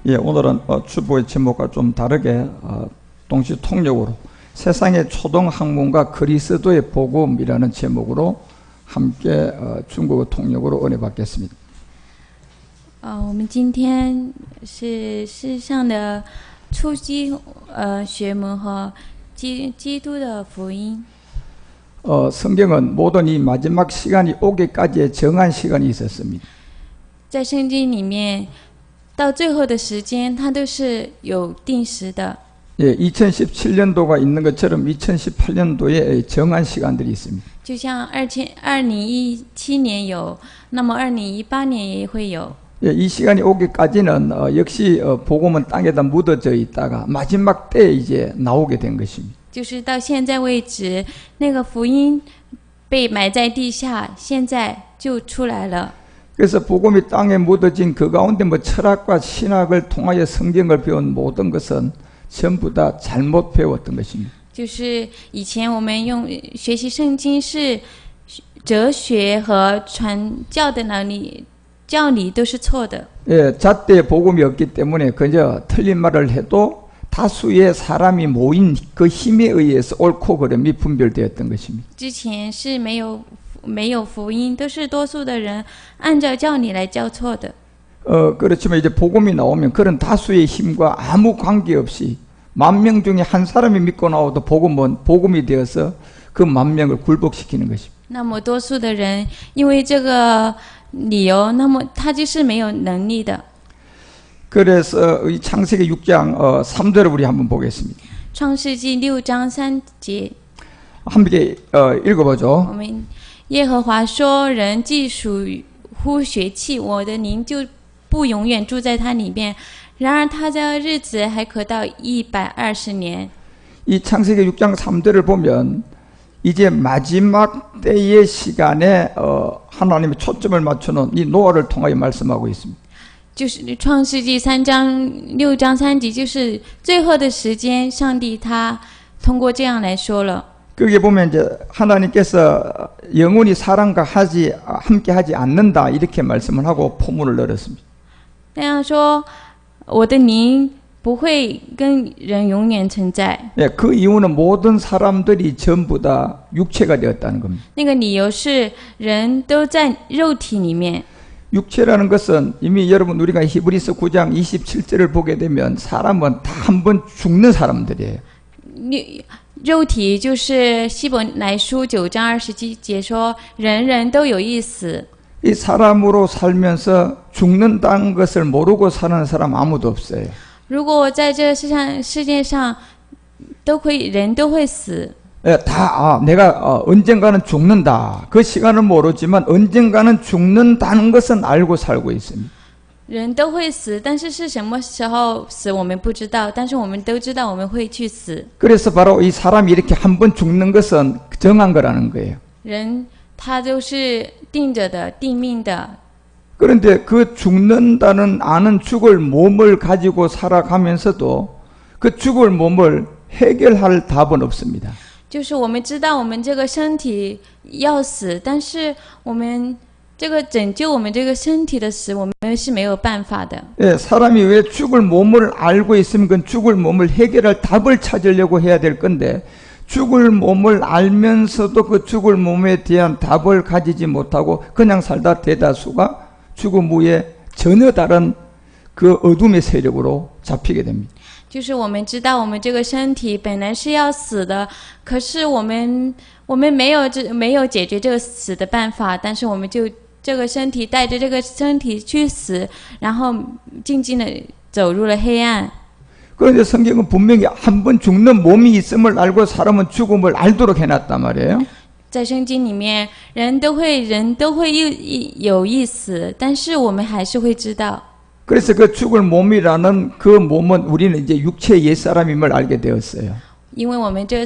예, 오늘은 주보의 제목과 좀 다르게 동시 통역으로 세상의 초등 학문과 그리스도의 복음이라는 제목으로 함께 중국어 통역으로 은혜 받겠습니다. 我们今天是世上的初级学门和基督的福音。 성경은 모든 이 마지막 시간이 오기까지의 정한 시간이 있었습니다. 在圣经里面，到最后的时间，它都是有定时的。 예, 2017년도가 있는 것처럼 2018년도에 정한 시간들이 있습니다. 就像2017年有，那么2018年也会有。 예, 이 시간이 오기까지는 역시 복음은 땅에다 묻어져 있다가 마지막 때에 이제 나오게 된 것입니다. 就是到现在为止，那个福音被埋在地下，现在就出来了。 그래서 복음이 땅에 묻어진 그 가운데 뭐 철학과 신학을 통하여 성경을 배운 모든 것은 전부 다 잘못 배웠던 것입니다. 就是以前我们用学习圣经是哲学和传教的能力，教理都是错的。 예, 잣대에 복음이 없기 때문에 그저 틀린 말을 해도 다수의 사람이 모인 그 힘에 의해서 옳고 그름이 분별되었던 것입니다. 之前是没有福音，都是多数的人按照教理来教错的。 그렇지만 이제 복음이 나오면 그런 다수의 힘과 아무 관계없이 10,000명 중에 한 사람이 믿고 나와도 복음이 되어서 그 10,000명을 굴복시키는 것입니다. 那么多数的人因为这个理由，那么他就是没有能力的。 그래서 이 창세기 6장 3절을 우리 한번 보겠습니다. 创世纪6章3节， 함께 읽어보죠. 我们耶和华说：“人既属乎血气，我的灵就不永远住在他里面。然而他的日子还可到120年。” 이 창세기 6장 3절을 보면 이제 마지막 때의 시간에 하나님의 초점을 맞추는 이 노아를 통하여 말씀하고 있습니다. 就是创世纪6章3节，就是最后的时间，上帝他通过这样来说了。 거기에 보면 이제 하나님께서 영원히 사람과 함께 하지 않는다 이렇게 말씀을 하고 포문을 열었습니다. 那样说，我的灵不会跟人永远存在。 예, 그 이유는 모든 사람들이 전부 다 육체가 되었다는 겁니다. 那个理由是人都在肉体里面。 육체라는 것은 이미 여러분 우리가 히브리서 9장 27절을 보게 되면 사람은 다 한 번 죽는 사람들이에요. 肉体就是希伯来书9章27节说，人人都有一死。 이 사람으로 살면서 죽는다는 것을 모르고 사는 사람 아무도 없어요. 如果在这世界上人都会死。 예, 내가 언젠가는 죽는다. 그 시간은 모르지만 언젠가는 죽는다는 것은 알고 살고 있습니다. 人都会死，但是是什么时候死我们不知道，但是我们都知道我们会去死。 그래서 바로 이 사람이 이렇게 한 번 죽는 것은 정한 거라는 거예요. 人他都是定着的，定命的。 그런데 그 죽는다는 아는 죽을 몸을 가지고 살아가면서도 그 죽을 몸을 해결할 답은 없습니다. 就是我们知道我们这个身体要死，但是我们这个拯救我们这个身体的死，我们是没有办法的。 예, 사람이 왜 죽을 몸을 알고 있으면 그 죽을 몸을 해결할 답을 찾으려고 해야 될 건데 죽을 몸을 알면서도 그 죽을 몸에 대한 답을 가지지 못하고 그냥 살다 대다수가 죽음 후에 전혀 다른 그 어둠의 세력으로 잡히게 됩니다. 就是我们知道我们这个身体本来是要死的，可是我们没有解决这个死的办法，但是我们就这个身体带着这个身体去死，然后静静的走入了黑暗。 그런데 성경은 분명히 한 번 죽는 몸이 있음을 알고 사람은 죽음을 알도록 해놨단 말이에요. 在圣经里面，人都会有一死，但是我们还是会知道。 그래서 그 죽을 몸이라는 그 몸은 우리는 이제 육체의 옛사람임을 알게 되었어요. 因为我们这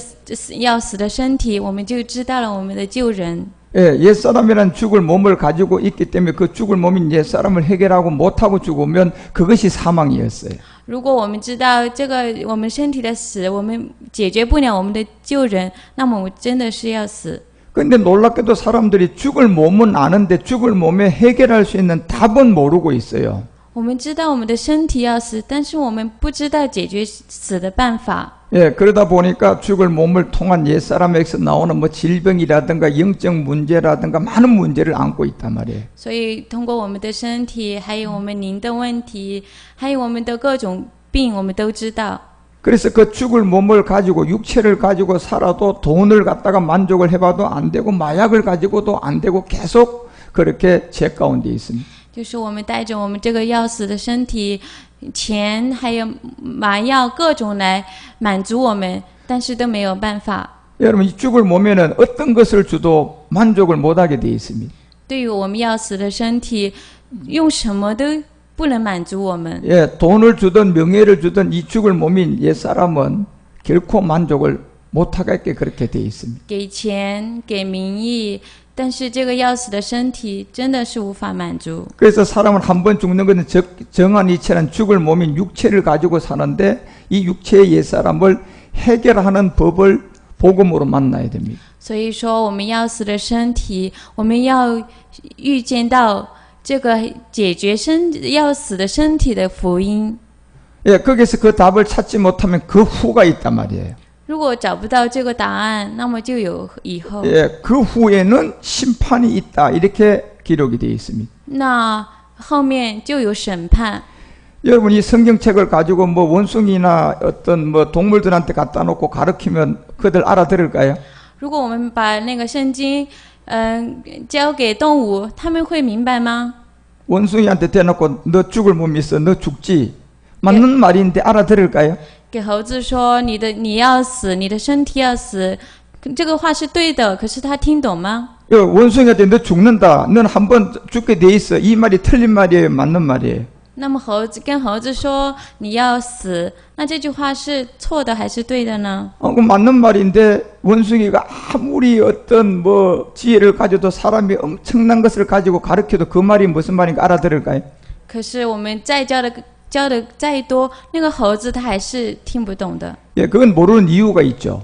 要死的身体，我们就知道了我们的旧人。 예, 옛사람이란 죽을 몸을 가지고 있기 때문에 그 죽을 몸인 옛사람을 해결하고 못하고 죽으면 그것이 사망이었어요. 如果我们知道这个我们身体的死，我们解决不了我们的旧人，那么我真的是要死。 근데 놀랍게도 사람들이 죽을 몸은 아는데 죽을 몸에 해결할 수 있는 답은 모르고 있어요. 我们知道我们的身体要死，但是我们不知道解决死的办法。 예, 그러다 보니까 죽을 몸을 통한 옛사람에게서 나오는 뭐 질병이라든가 영적 문제라든가 많은 문제를 안고 있단 말이에요. 所以通过我们的身体，还有我们灵的问题，还有我们的各种病，我们都知道。 그래서 그 죽을 몸을 가지고 육체를 가지고 살아도 돈을 갖다가 만족을 해봐도 안 되고 마약을 가지고도 안 되고 계속 그렇게 죄 가운데 있습니다. 就是我们带着我们这个要死的身体、钱还有麻药各种来满足我们，但是都没有办法。 여러분 이 죽을 몸에는 어떤 것을 줘도 만족을 못하게 돼 있습니다. 对于我们要死的身体，用什么都不能满足我们。 예, 돈을 주든 명예를 주든 이 죽을 몸인 옛사람은 결코 만족을 못하게 그렇게 돼 있습니다. 给钱，给名义，但是这个要死的身体真的是无法满足。 그래서 사람은 한 번 죽는 것은 정한 이체는 죽을 몸인 육체를 가지고 사는데 이 육체의 옛사람을 해결하는 법을 복음으로 만나야 됩니다. 所以说，我们要死的身体，我们要预见到这个解决要死的身体的福音。 예, 거기서 그 답을 찾지 못하면 그 후가 있단 말이에요. 如果找不到这个答案，那么就有以后。 예, 그 후에는 심판이 있다 이렇게 기록이 되어 있습니다. 那后面就有审判。 여러분 이 성경책을 가지고 뭐 원숭이나 어떤 뭐 동물들한테 갖다 놓고 가르치면 그들 알아들을까요? 如果我们把那个圣经，交给动物，他们会明白吗？ 원숭이한테 대놓고 너 죽을 몸이 있어, 너 죽지. 맞는 말인데 알아들을까요? 给猴子说你要死，你的身体要死，这个话是对的，可是他听懂吗？ 원숭이한테 너 죽는다, 넌 한 번 죽게 돼 있어. 이 말이 틀린 말이에요, 맞는 말이에요? 那么跟猴子说你要死，那这句话是错的还是对的呢？ 그 맞는 말인데 원숭이가 아무리 어떤 뭐 지혜를 가져도 사람이 엄청난 것을 가지고 가르쳐도 그 말이 무슨 말인가 알아들을까요? 可是我们再教的再多，那个猴子他还是听不懂的。 예, 그건 모르는 이유가 있죠.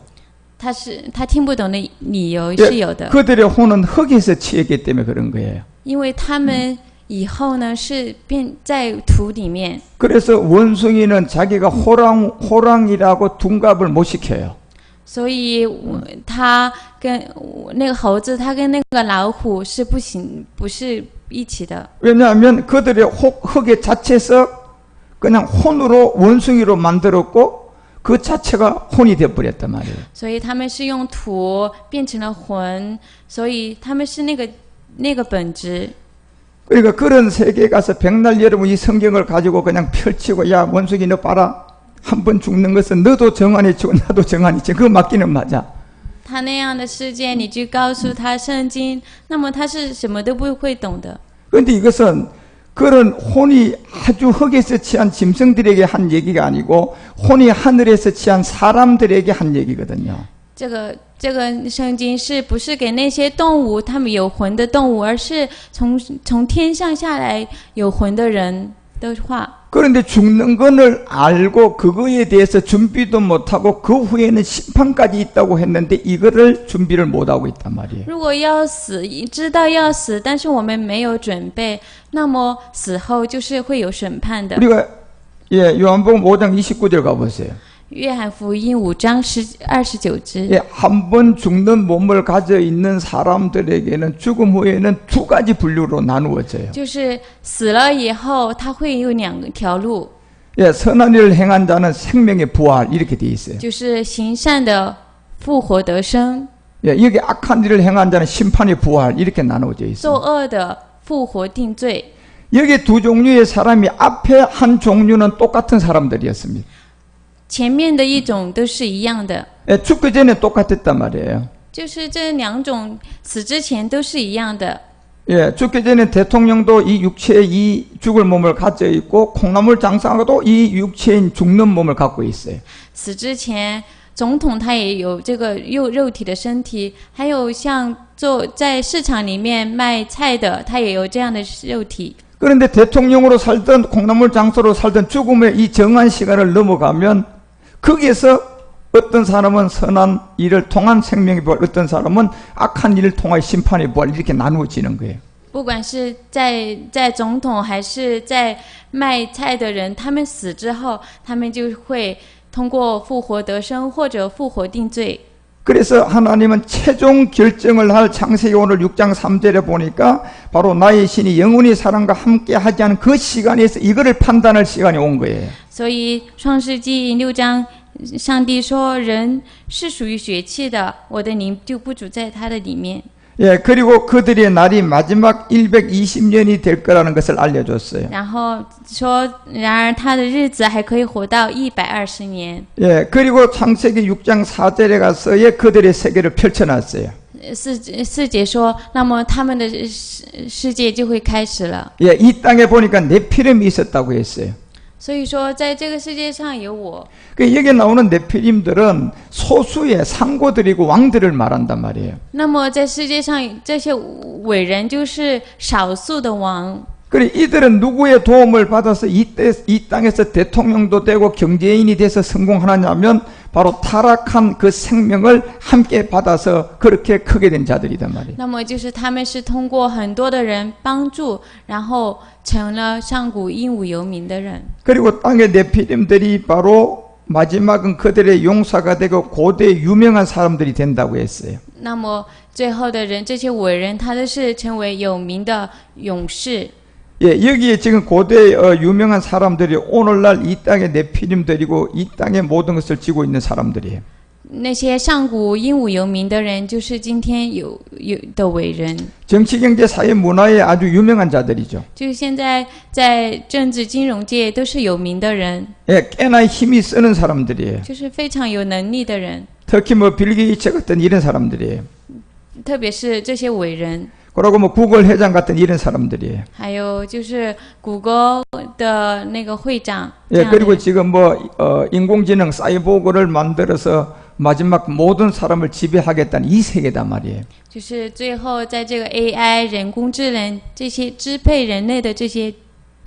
他听不懂的理由是有的， 그들의 혼은 흙에서 취했기 때문에 그런 거예요. 因为他们以后呢是变在土里面。 그래서 원숭이는 자기가 호랑이라고 둔갑을 못 시켜요. 所以他跟那个猴子，他跟那个老虎是不行，不是一起的。 왜냐하면 그들의 흙의 자체에서 그냥 혼으로 원숭이로 만들었고 그 자체가 혼이 되어버렸단 말이에요. 所以他们是用土变成了魂，所以他们是那个本质。 그러니까 그런 세계에 가서 백날 여러분 이 성경을 가지고 그냥 펼치고 야 원숭이 너 봐라 한 번 죽는 것은 너도 정한이 치고 나도 정한이 치고 그거 맞기는 맞아. 他那样的世界，你去告诉他圣经，那么他是什么都不会懂的。 그런데 이것은 그런 혼이 아주 흙에서 취한 짐승들에게 한 얘기가 아니고 혼이 하늘에서 취한 사람들에게 한 얘기거든요. 这个圣经是不是给那些动物，他们有魂的动物，而是从天上下来有魂的人的话。 그런데 죽는 것을 알고 그거에 대해서 준비도 못하고 그 후에는 심판까지 있다고 했는데 이거를 준비를 못하고 있단 말이에요. 如果要死，知道要死，但是我们没有准备，那么死后就是会有审判的。 우리가 요한복음 5장 29절 가보세요. 约翰福音5章29节， 한 번 죽는 몸을 가져 있는 사람들에게는 죽음 후에는 두 가지 분류로 나누어져요. 就是死了以后，他会有2条路， 선한 일을 행한 자는 생명의 부활 이렇게 돼 있어요. 就是行善的复活得生， 여기 악한 일을 행한 자는 심판의 부활 이렇게 나누어져 作 있어요. 恶的复活定罪。 여기 두 종류의 사람이 앞에 한 종류는 똑같은 사람들이었습니다. 前面的一种都是一样的， 죽기 전에 똑같았단 말이에요. 就是这2种死之前都是一样的。 죽기 전에 대통령도 이 육체의 이 죽을 몸을 가져 있고 콩나물 장사가도 이 육체인 죽는 몸을 갖고 있어요. 死之前，总统他也有这个肉体的身体，还有像在市场里面卖菜的，他也有这样的肉体。 그런데 대통령으로 살던 콩나물 장사로 살던 죽음의 이 정한 시간을 넘어가면 거기에서 어떤 사람은 선한 일을 통한 생명의 부활, 어떤 사람은 악한 일을 통한 심판의 부활 이렇게 나누어지는 거예요. 不管是在总统还是在卖菜的人，他们死之后，他们就会通过复活得生或者复活定罪。 그래서 하나님은 최종 결정을 할 창세기 오늘 6장 3절에 보니까 바로 나의 신이 영원히 사람과 함께 하지 않은 그 시간에서 이거를 판단할 시간이 온 거예요. 所以创世纪6章，上帝说人是属于血气的，我的灵就不住在他的里面。 예, 그리고 그들의 날이 마지막 120년이 될 거라는 것을 알려줬어요. 然后说，然而他的日子还可以活到120年。 예, 그리고 창세기 6장 4절에 가서의 그들의 세계를 펼쳐놨어요. 四节说，那么他们的世界就会开始了。 예, 이 땅에 보니까 네피림이 있었다고 했어요. 所以说，在这个世界上有我。 그 여기 나오는 네피림들은 소수의 상고들이고 왕들을 말한단 말이에요. 那么在世界上这些伟人就是少数的王。 그래 이들은 누구의 도움을 받아서 이 땅에서 대통령도 되고 경제인이 돼서 성공하느냐면 바로 타락한 그 생명을 함께 받아서 그렇게 크게 된 자들이단 말이에요. 那么就是他们是通过很多的人帮助，然后成了上古英武有名的人。 그리고 땅의 네피림들이 바로 마지막은 그들의 용사가 되고 고대 유명한 사람들이 된다고 했어요. 那么最后的人，这些伟人，他都是成为有名的勇士。 예, 여기에 지금 고대 유명한 사람들이 오늘날 이 땅의 네피림들이고 이 땅의 모든 것을 쥐고 있는 사람들이에요. 那些上古英武有名的人，就是今天有的伟人。 정치, 경제, 사회, 문화에 아주 유명한 자들이죠. 就是现在在政治金融界都是有名的人， 예, 꽤나 힘이 쓰는 사람들이에요. 就是非常有能力的人， 특히 뭐 빌 게이츠 같은 이런 사람들이에요. 特别是这些伟人。 그리고 뭐 구글 회장 같은 이런 사람들이에요. 还有就是谷歌的那个会长。 예, 그리고 지금 뭐 인공지능 사이보그를 만들어서 마지막 모든 사람을 지배하겠다는 이 세계단 말이에요. 就是最后在这个 AI 人工智能这些支配人类的这些，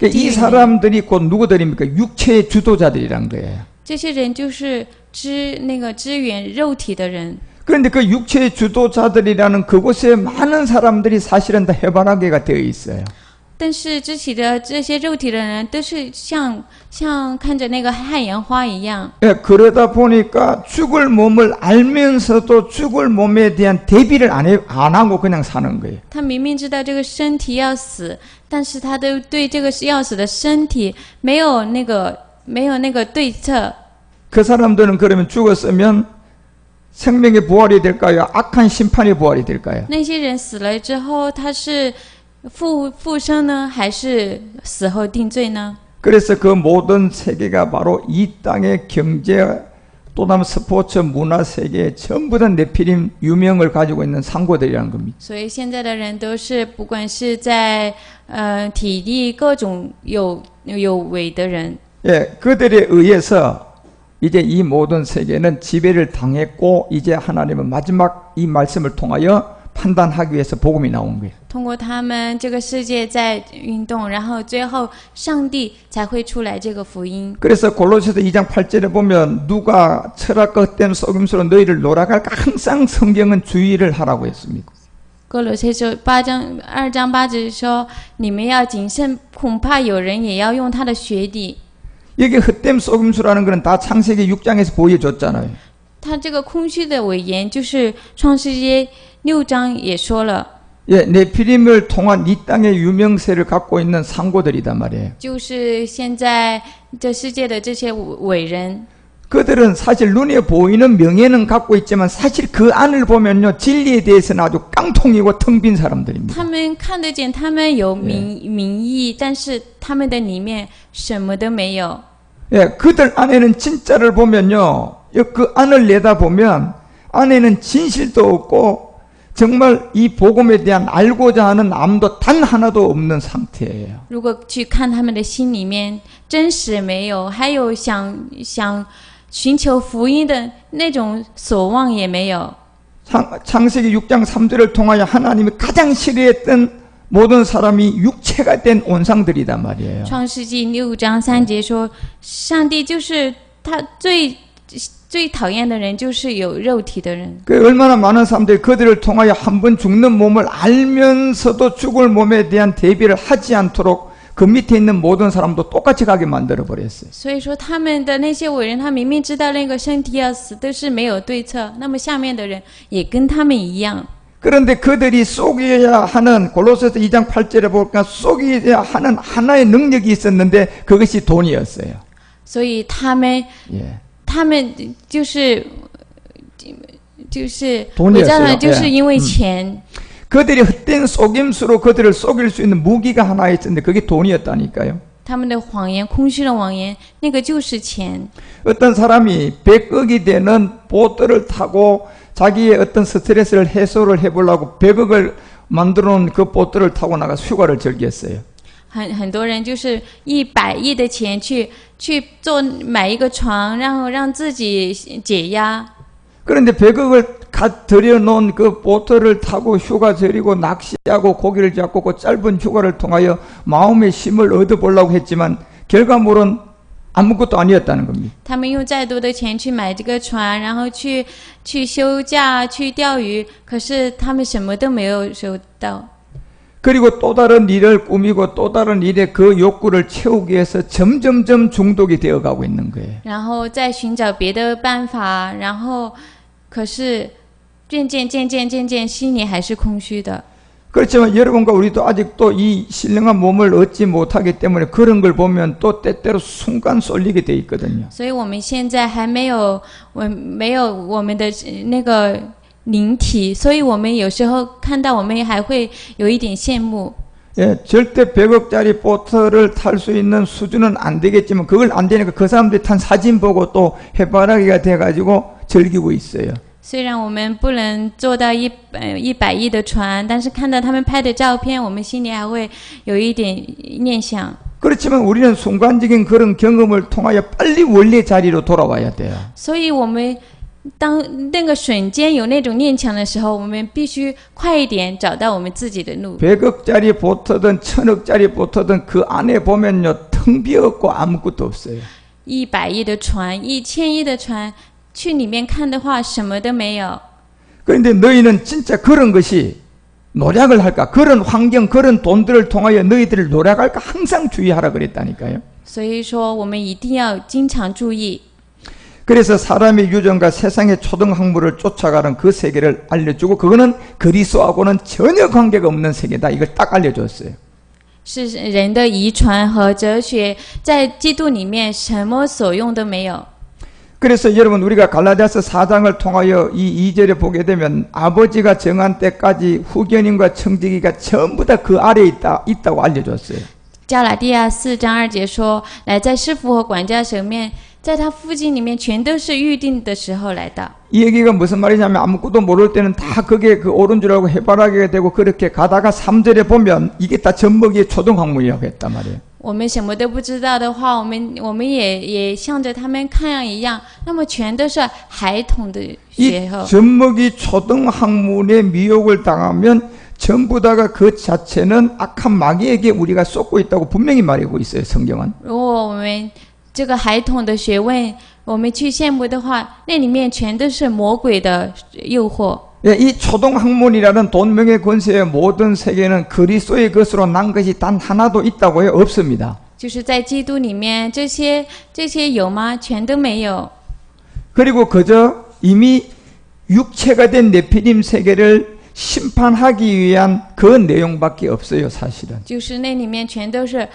이 사람들이 곧 누구들입니까? 육체의 주도자들이란 거예요. 这些人就是支援肉体的人。 그런데 그 육체의 주도자들이라는 그곳에 많은 사람들이 사실은 다 해바라기가 되어 있어요. 但是支起的这些肉体的人，都是像看着那个汉阳花一样。 예, 그러다 보니까 죽을 몸을 알면서도 죽을 몸에 대한 대비를 안 하고 그냥 사는 거예요. 他明明知道这个身体要死，但是他都对这个要死的身体没有那个对策。 그 사람들은 그러면 죽었으면 생명의 부활이 될까요? 악한 심판의 부활이 될까요? 那些人死了之后，他是复生呢，还是死后定罪呢？ 그래서 그 모든 세계가 바로 이 땅의 경제 또 다음 스포츠 문화 세계에 전부 다 네피림 유명을 가지고 있는 상고들이라는 겁니다. 所以现在的人都是不管是在体力各种有为的人。 예, 그들에 의해서 이제 이 모든 세계는 지배를 당했고 이제 하나님은 마지막 이 말씀을 통하여 판단하기 위해서 복음이 나온 거예요. 通过他们，这个世界在运动，然后最后上帝才会出来这个福音。 그래서 골로새서 2장 8절에 보면 누가 철학과 헛된 속임수로 너희를 놀아갈까 항상 성경은 주의를 하라고 했습니다. 哥罗西书2章8节说：“你们要谨慎，恐怕有人也要用他的学理。” 여기 헛된 속임수라는 것은 다 창세기 6장에서 보여줬잖아요. 他这个空虚的伪言，就是创世纪6章也说了。 예, 네피림을 통한 이 땅의 유명세를 갖고 있는 상고들이단 말이에요. 就是现在这世界的这些伟人， 그들은 사실 눈에 보이는 명예는 갖고 있지만 사실 그 안을 보면요 진리에 대해서는 아주 깡통이고 텅 빈 사람들입니다. 他们看得见，他们有名义，但是他们的里面什么都没有。 예, 그들 안에는 진짜를 보면요 그 안을 내다보면 안에는 진실도 없고 정말 이 복음에 대한 알고자 하는 암도 단 하나도 없는 상태예요. 如果去看他们的心里面，真实没有，还有想寻求福音的那种所望也没有。 창세기 6장 3절을 통하여 하나님이 가장 싫어했던 모든 사람이 육체가 된 온상들이단 말이에요. 创世纪6章3节说，上帝就是他最最讨厌的人就是有肉体的人。 그 얼마나 많은 사람들이 그들을 통하여 한 번 죽는 몸을 알면서도 죽을 몸에 대한 대비를 하지 않도록 그 밑에 있는 모든 사람도 똑같이 가게 만들어 버렸어요. 所以说他们的那些伟人，他明明知道那个身体要死，但是没有对策，那么下面的人也跟他们一样。 그런데 그들이 속여야 하는 골로새서 2장 8절에 보니까 속여야 하는 하나의 능력이 있었는데 그것이 돈이었어요. 所以他们 예. 就是돈이었어요. 伪造人，就是因为钱。 그들이 헛된 속임수로 그들을 속일 수 있는 무기가 하나 있었는데 그게 돈이었다니까요. 他们的谎言，空虚的谎言，那个就是钱。 어떤 사람이 100억이 되는 보트를 타고 자기의 어떤 스트레스를 해소를 해보려고 100억을 만들어 놓은 그 보트를 타고 나가서 휴가를 즐겼어요. 很多人就是100亿的钱去买一个床，然后让自己解压。 그런데 100억을 들여놓은 그 보트를 타고 휴가 즐기고 낚시하고 고기를 잡고 그 짧은 휴가를 통하여 마음의 힘을 얻어보려고 했지만 결과물은 아무것도 아니었다는 겁니다. 他们用再多的钱去买这个船，然后去休假、去钓鱼，可是他们什么都没有收到。 그리고 또 다른 일을 꾸미고 또 다른 일에 그 욕구를 채우기 위해서 점점점 중독이 되어가고 있는 거예요. 然后再寻找别的办法，然后可是渐渐心里还是空虚的。 그렇지만 여러분과 우리도 아직도 이 신령한 몸을 얻지 못하기 때문에 그런 걸 보면 또 때때로 순간 쏠리게 돼 있거든요. 所以我们现在还没有我们的那个灵体，所以我们有时候看到我们还会有一点羡慕。 예, 절대 100억짜리 보트를 탈 수 있는 수준은 안 되겠지만 그걸 안 되니까 그 사람들이 탄 사진 보고 또 해바라기가 돼가지고 즐기고 있어요. 虽然我们不能做到100亿的船，但是看到他们拍的照片，我们心里还会有一点念想。 그렇지만 우리는 순간적인 그런 경험을 통하여 빨리 원래 자리로 돌아와야 돼요. 所以我们当那个瞬间有那种念想的时候，我们必须快一点找到我们自己的路。 100억짜리 보트든 1000억짜리 보트든 그 안에 보면요 텅 비었고 아무것도 없어요. 100亿的船，1000亿的船，去里面看的话，什么都没有。 그런데 너희는 진짜 그런 것이 노력을 할까? 그런 환경, 그런 돈들을 통하여 너희들을 노력할까? 항상 주의하라 그랬다니까요. 所以说，我们一定要经常注意。 그래서 사람의 유전과 세상의 초등학문을 쫓아가는 그 세계를 알려주고 그거는 그리스도하고는 전혀 관계가 없는 세계다. 이걸 딱 알려줬어요. 是人的遗传和哲学，在基督里面什么所用都没有。 그래서 여러분 우리가 갈라디아서 4장을 통하여 이 2절에 보게 되면 아버지가 정한 때까지 후견인과 청지기가 전부 다 그 아래에 있다고 알려줬어요. 加拉第亚4章2节说，来在师傅和管家手面，在他附近里面全都是预定的时候来的。 이 얘기가 무슨 말이냐면 아무것도 모를 때는 다 그게 그 옳은 줄 알고 해바라기가 되고 그렇게 가다가 3절에 보면 이게 다 젖먹이의 초등학문이라고 했단 말이에요. 我们什么都不知道的话，我们也像着他们看一样，那么全都是孩童的学 이 后。 젖먹이 초등학문의 미혹을 당하면 전부 다가 그 자체는 악한 마귀에게 우리가 쏟고 있다고 분명히 말하고 있어요. 성경은. 如果我们这个孩童的学问，我们去羡慕的话，那里面全都是魔鬼的诱惑。 예, 이 초등학문이라는 돈명의 권세의 모든 세계는 그리스도의 것으로 난 것이 단 하나도 있다고요? 없습니다. 就是在基督里面，这些有吗？全都没有。 그리고 그저 이미 육체가 된 네피림 세계를 심판하기 위한 그 내용밖에 없어요, 사실은. 就是那里面全都是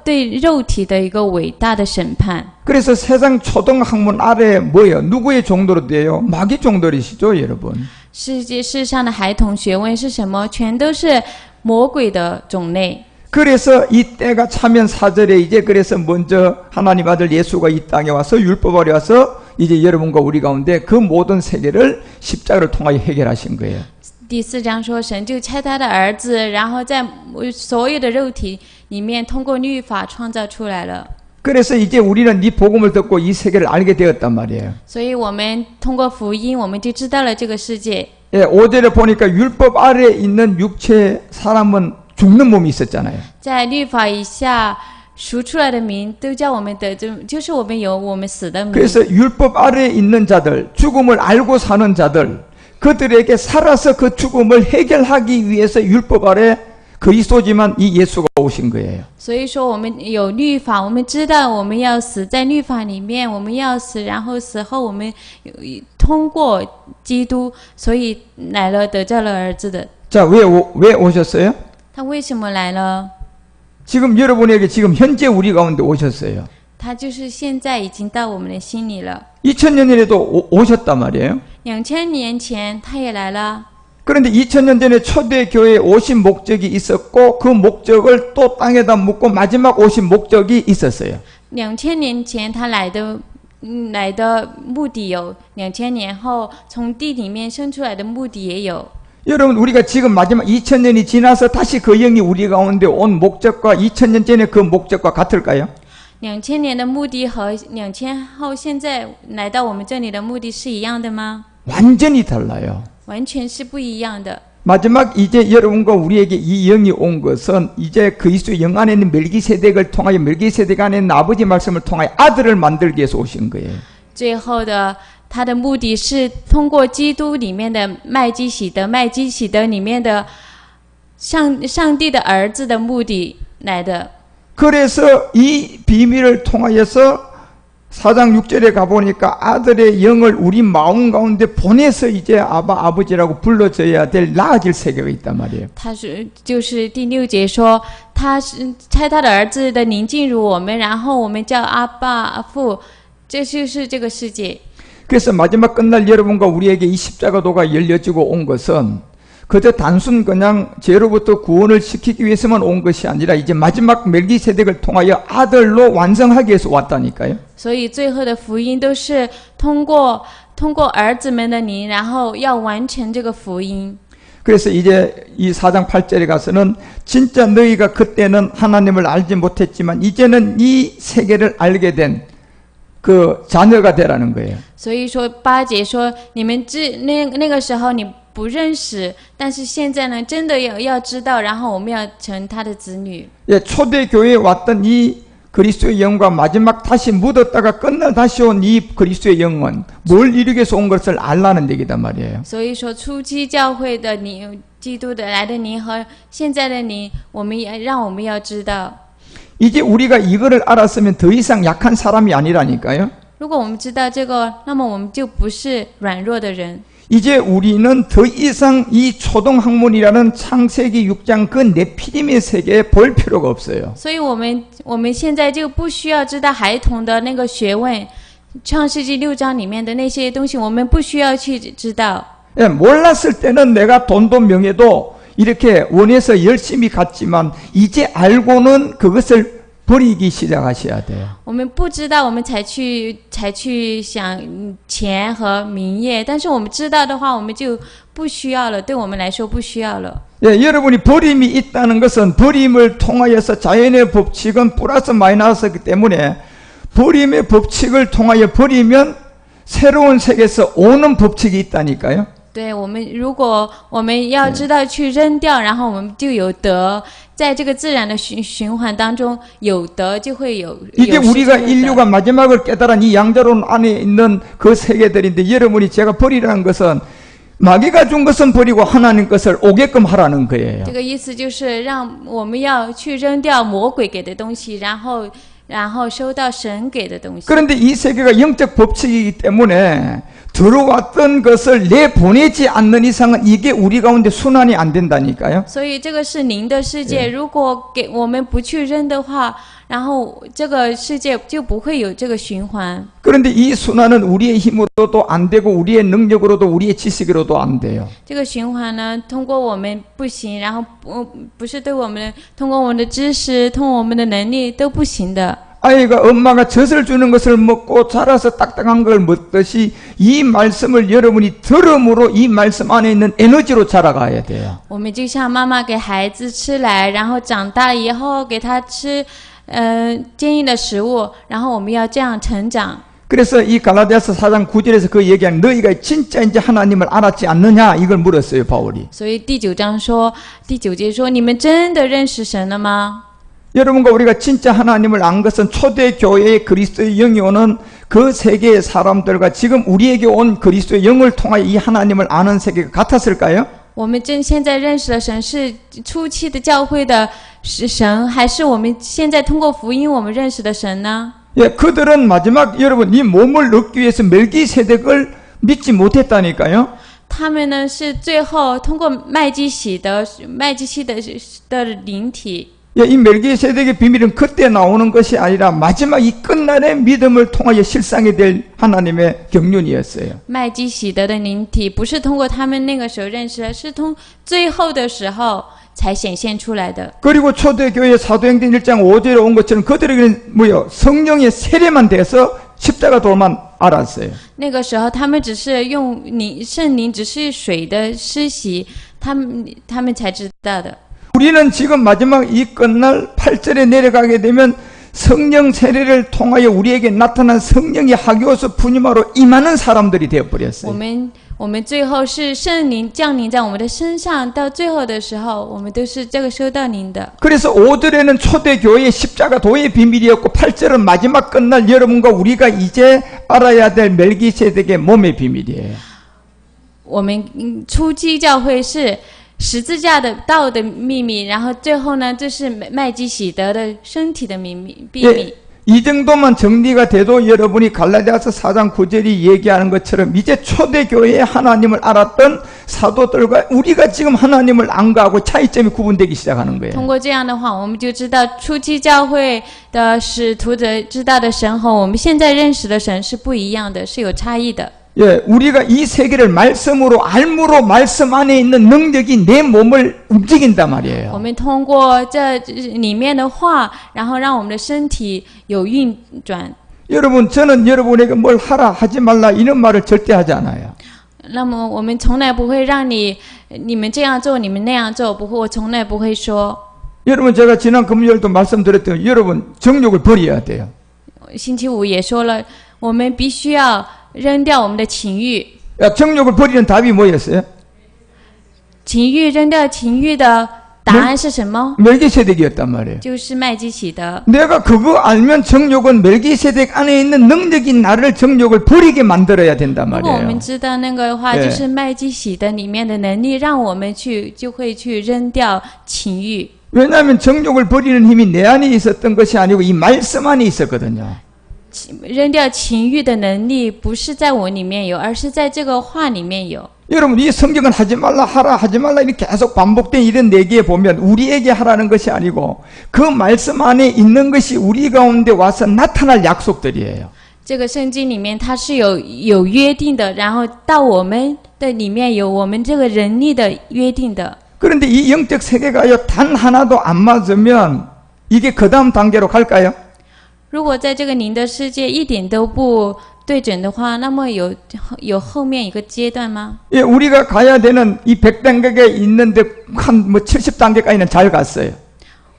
对肉体的一个伟大的审判。 그래서 세상 초등학문 아래에 뭐예요? 누구의 종도로 돼요? 마귀 종들이시죠, 여러분. 世上的孩童学问是什么？全都是魔鬼的种类。 그래서 이 때가 차면 4절에 이제 그래서 먼저 하나님 아들 예수가 이 땅에 와서 율법 아래 와서 이제 여러분과 우리 가운데 그 모든 세계를 십자가를 통하여 해결하신 거예요. 第4章说，神就差他的儿子，然后在所有的肉体里面，通过律法创造出来了。 그래서 이제 우리는 이 복음을 듣고 이 세계를 알게 되었단 말이에요. 所以我们通过福音，我们就知道了这个世界。 예, 5절에 보니까 율법 아래에 있는 육체 사람은 죽는 몸이 있었잖아요. 在律法以下，赎出来的名都叫我们得救，就是我们有我们死的名。 그래서 율법 아래에 있는 자들, 죽음을 알고 사는 자들, 그들에게 살아서 그 죽음을 해결하기 위해서 율법 아래 그리스도지만 이 예수가 오신 거예요. 所以说我们有律法，我们知道我们要死在律法里面，我们要死，然后死后我们通过基督，所以来了得救了儿子的。 자, 왜 오셨어요? 他为什么来了？ 지금 여러분에게 지금 현재 우리 가운데 오셨어요. 他就是现在已经到我们的心里了。 2000년 전에도 오셨단 말이에요. 2000年前他也来了。 그런데 2000년 전에 초대 교회에 오신 목적이 있었고 그 목적을 또 땅에다 묻고 마지막 오신 목적이 있었어요. 2000年前他来的目的有，2000年后从地里面生出来的目的也有。 여러분 우리가 지금 마지막 2000년이 지나서 다시 그 영이 우리 가운데 온 목적과 2000년 전에 그 목적과 같을까요? 2000年的目的和2000后现在来到我们这里的目的是一样的吗？ 완전히 달라요. 完全是不一样的。 마지막 이제 여러분과 우리에게 이 영이 온 것은 이제 그리스도의 영 안에 있는 멜기세덱을 통하여 멜기세덱 안에 있는 아버지 말씀을 통하여 아들을 만들기 위해서 오신 거예요. 最后的他的目的是通过基督里面的麦基洗德，麦基洗德里面的上帝的儿子的目的来的。 그래서 이 비밀을 통하여서 4장 6절에 가보니까 아들의 영을 우리 마음 가운데 보내서 이제 아버지라고 불러줘야 될 나아질 세계가 있단 말이에요. 他是就是第6节说，他是差他的儿子的灵进入我们，然后我们叫阿爸父，这就是这个世界。 그래서 마지막 끝날 여러분과 우리에게 이 십자가도가 열려지고 온 것은 그저 단순 그냥 죄로부터 구원을 시키기 위해서만 온 것이 아니라 이제 마지막 멜기세덱을 통하여 아들로 완성하기 위해서 왔다니까요. 所以最后的福音都是通过儿子们的灵，然后要完成这个福音。 그래서 이제 이 4장 8절에 가서는 진짜 너희가 그때는 하나님을 알지 못했지만 이제는 이 세계를 알게 된 그 자녀가 되라는 거예요. 所以说8节说，你们那个时候你不认识，但是现在呢，真的要知道，然后我们要成他的子女。 예, 초대 교회에 왔던 이 그리스도의 영과 마지막 다시 묻었다가 끝날 다시 온 이 그리스도의 영은 뭘 이루기 위해서 온 것을 알라는 얘기단 말이에요. 所以说，初期教会的你，基督的来的你和现在的你，我们要知道。 이제 우리가 이거를 알았으면 더 이상 약한 사람이 아니라니까요. 如果我们知道这个，那么我们就不是软弱的人。 이제 우리는 더 이상 이 초동학문이라는 창세기 6장 그 네피림의 세계에 볼 필요가 없어요. 所以我们现在就不需要知道孩童的那个学问，创世纪6章里面的那些东西，我们不需要去知道。 예, 몰랐을 때는 내가 돈도 명예도 이렇게 원해서 열심히 갔지만 이제 알고는 그것을 버리기 시작하셔야 돼요. 我们不知道，我们才去想钱和名业，但是我们知道的话，我们就不需要了。对我们来说，不需要了。 예, 여러분이 버림이 있다는 것은 버림을 통하여서 자연의 법칙은 플러스 마이너스이기 때문에 버림의 법칙을 통하여 버리면 새로운 세계에서 오는 법칙이 있다니까요. 对我们，如果我们要知道去扔掉，然后我们就有得，在这个自然的循环当中，有得就会有。 이게 우리가 인류가 마지막을 깨달은 이 양자론 안에 있는 그 세계들인데 여러분이 제가 버리라는 것은 마귀가 준 것은 버리고 하나님 것을 오게끔 하라는 거예요. 这个意思就是让我们要去扔掉魔鬼给的东西，然后收到神给的东西。 그런데 이 세계가 영적 법칙이기 때문에 들어왔던 것을 내보내지 않는 이상은 이게 우리 가운데 순환이 안 된다니까요. 所以这个是灵的世界，如果给我们不去扔的话，然后这个世界就不会有这个循环。 그런데 이 순환은 우리의 힘으로도 안 되고 우리의 능력으로도 우리의 지식으로도 안 돼요. 这个循环呢，通过我们不行，然后不是对我们通过我们的知识，通过我们的能力都不行的。 아이가 엄마가 젖을 주는 것을 먹고 자라서 딱딱한 걸 먹듯이 이 말씀을 여러분이 들음으로 이 말씀 안에 있는 에너지로 자라가야 돼요. 我们就像妈妈给孩子吃来，然后长大以后给他吃坚硬的食物，然后我们要这样成长。 그래서 이 갈라디아서 4장 9절에서 그 얘기한 너희가 진짜 이제 하나님을 알았지 않느냐 이걸 물었어요 바울이. 所以第9章说，第9节说，你们真的认识神了吗？ 여러분과 우리가 진짜 하나님을 안 것은 초대교회의 그리스도의 영이 오는 그 세계의 사람들과 지금 우리에게 온 그리스도의 영을 통하여 이 하나님을 아는 세계가 같았을까요? 我们现在认识的神是初期的教会的神，还是我们现在通过福音我们认识的神呢？ 예, 그들은 마지막 여러분 이 몸을 얻기 위해서 멜기세덱을 믿지 못했다니까요. 他们呢是最后通过麦基洗德的灵体。 예, 이 멜기세덱의 비밀은 그때 나오는 것이 아니라 마지막 이 끝날의 믿음을 통하여 실상이 될 하나님의 경륜이었어요. 麦基洗德的灵体不是通过他们那个时候认识的，是从最后的时候才显现出来的。 그리고 초대교회 사도행전 1장 5절에 온 것처럼 그들에게는 뭐요? 성령의 세례만 돼서 십자가 도만 알았어요. 那个时候他们只是用圣灵只是水的施洗，他们才知道的。 우리는 지금 마지막 이 끝날 8절에 내려가게 되면 성령 세례를 통하여 우리에게 나타난 성령이 하기오스 분임하로 임하는 사람들이 되어버렸어요. 我们最后是圣灵降临在我们的身上，到最后的时候，我们都是这个收到灵的。 그래서 5절에는 초대교회의 십자가 도의 비밀이었고 8절은 마지막 끝날 여러분과 우리가 이제 알아야 될 멜기세덱의 몸의 비밀이에요. 我们初期教会是十字架的道的秘密，然后最后呢，这是麦基洗德的身体的秘密。 예, 이 정도만 정리가 돼도 여러분이 갈라디아서 4장 9절이 얘기하는 것처럼 이제 초대교회의 하나님을 알았던 사도들과 우리가 지금 하나님을 안가하고 차이점이 구분되기 시작하는 거예요. 通过这样的话，我们就知道初期教会的使徒的知道的神和我们现在认识的神是不一样的，是有差异的。 예, 우리가 이 세계를 말씀으로 알므로 말씀 안에 있는 능력이 내 몸을 움직인단 말이에요. 我们通过这里面的话，然后让我们的身体有运转。 여러분, 저는 여러분에게 뭘 하라 하지 말라 이런 말을 절대 하지 않아요. 那么我们从来不会让你们这样做，你们那样做，不会，我从来不会说。 여러분, 제가 지난 금요일도 말씀드렸던 여러분 정욕을 버려야 돼요. 星期五也说了，我们必须要扔掉我们的情欲。 야, 정욕을 버리는 답이 뭐였어요? 情欲扔掉情欲的答案是什么？ 멜기세덱이었단 말이에요. 就是麦基洗德。 내가 그거 알면 정욕은 멜기세덱 안에 있는 능력이 나를 정욕을 버리게 만들어야 된단 如果我们 말이에요. 知道那个话， 예 就是麦基洗德里面的能力，让我们就会去扔掉情欲。 왜냐하면 정욕을 버리는 힘이 내 안에 있었던 것이 아니고 이 말씀 안에 있었거든요. 扔掉情欲的能力不是在我里面有，而是在这个话里面有。 여러분, 이 성경은 하지 말라 하라 하지 말라 이렇게 계속 반복된 이런 내기에 보면 우리에게 하라는 것이 아니고 그 말씀 안에 있는 것이 우리 가운데 와서 나타날 약속들이에요. 这个圣经里面它是有约定的，然后到我们的里面有我们这个人力的约定的。 그런데 이 영적 세계가요 단 하나도 안 맞으면 이게 그 다음 단계로 갈까요? 如果在这个灵的世界一点都不对准的话，那么有后面一个阶段吗？ 예, 우리가 가야 되는 이 100단계가 있는데 한 뭐 70단계까지는 잘 갔어요.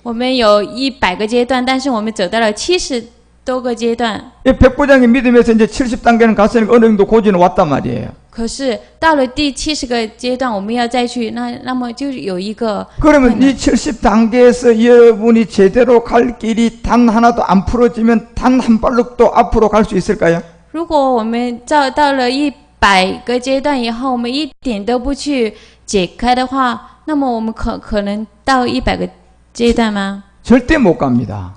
我们有100个阶段，但是我们走到了70多个阶段。 예, 백부장이 믿으면서 이제 70단계는 갔으니까 어느 정도 고지는 왔단 말이에요. 可是到了第70个阶段，我们要再去，那么就有一个。 그러면 이 70단계에서 여러분이 제대로 갈 길이 단 하나도 안 풀어지면 단 한 발짝도 앞으로 갈 수 있을까요? 如果我们到了100个阶段以后，我们一点都不去解开的话，那么我们可能到100个阶段吗？ 절대 못 갑니다.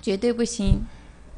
绝对不行。